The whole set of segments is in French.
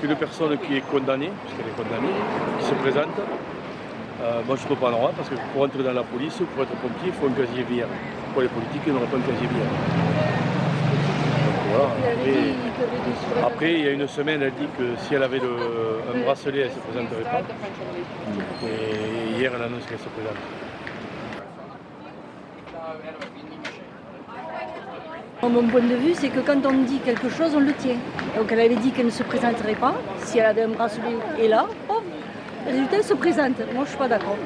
Qu'une personne qui est condamnée, puisqu'elle est condamnée, qui se présente, moi je ne peux pas le droit parce que pour entrer dans la police ou pour être pompier, il faut un casier vierge. Pour les politiques, ils n'auraient pas un casier vierge. Donc, voilà. Après, il y a une semaine, elle dit que si elle avait un bracelet, elle ne se présenterait pas. Et hier, elle annonce qu'elle se présente. Mon point de vue, c'est que quand on dit quelque chose, on le tient. Donc elle avait dit qu'elle ne se présenterait pas. Si elle avait un bracelet et là, hop, résultat, elle se présente. Moi, je ne suis pas d'accord.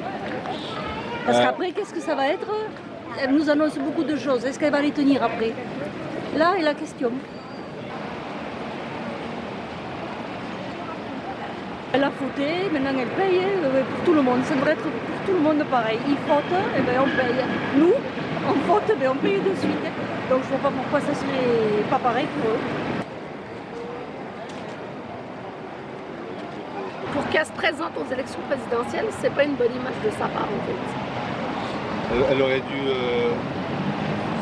Parce qu'après, qu'est-ce que ça va être? Elle nous annonce beaucoup de choses. Est-ce qu'elle va les tenir après? Là est la question. Elle a fauté, maintenant elle paye pour tout le monde. Ça devrait être pour tout le monde pareil. Ils frottent, et bien on paye. Nous, on faute, mais on paye de suite. Donc je ne vois pas pourquoi ça serait pas pareil pour eux. Pour qu'elle se présente aux élections présidentielles, c'est pas une bonne image de sa part en fait. Elle aurait dû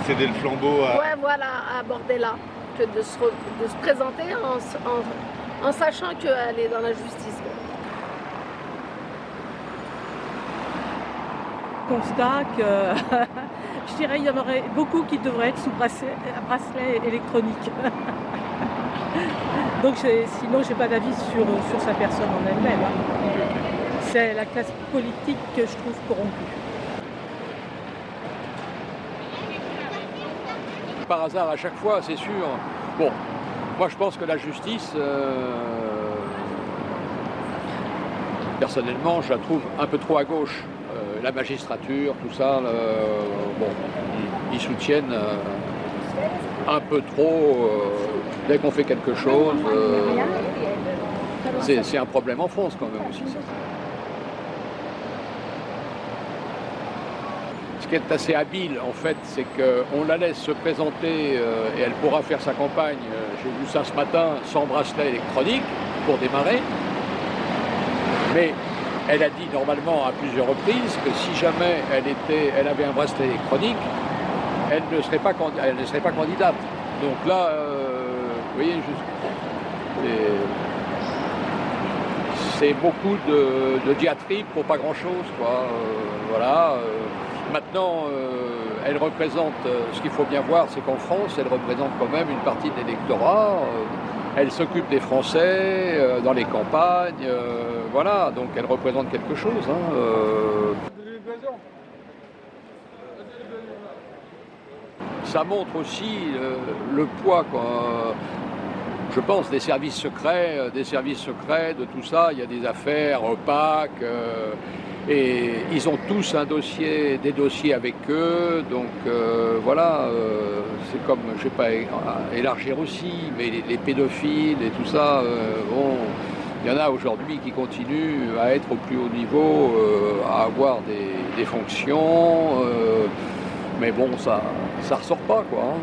céder le flambeau à... Ouais, voilà, à Bordella, que de se présenter en sachant qu'elle est dans la justice. Constat que je dirais il y en aurait beaucoup qui devraient être sous bracelet électronique. Donc sinon j'ai pas d'avis sur sa personne en elle-même. C'est la classe politique que je trouve corrompue. Par hasard à chaque fois, c'est sûr. Bon, moi je pense que la justice, personnellement, je la trouve un peu trop à gauche. La magistrature, tout ça, bon, ils soutiennent un peu trop dès qu'on fait quelque chose. C'est un problème en France quand même aussi. Ça. Ce qui est assez habile en fait, c'est qu'on la laisse se présenter et elle pourra faire sa campagne, j'ai vu ça ce matin, sans bracelet électronique pour démarrer. Mais elle a dit normalement à plusieurs reprises que si jamais elle avait un bracelet électronique, elle ne serait pas candidate. Donc là, vous voyez, c'est beaucoup de diatribes pour pas grand-chose, quoi. Voilà. Maintenant, elle représente, ce qu'il faut bien voir, c'est qu'en France, elle représente quand même une partie de l'électorat. Elle s'occupe des Français dans les campagnes, voilà, donc elle représente quelque chose. Ça montre aussi le poids, je pense, des services secrets, de tout ça. Il y a des affaires opaques. Et ils ont tous des dossiers avec eux, donc voilà, c'est comme, je ne vais pas élargir aussi, mais les pédophiles et tout ça, bon, il y en a aujourd'hui qui continuent à être au plus haut niveau, à avoir des fonctions, mais bon, ça ressort pas, quoi. Hein.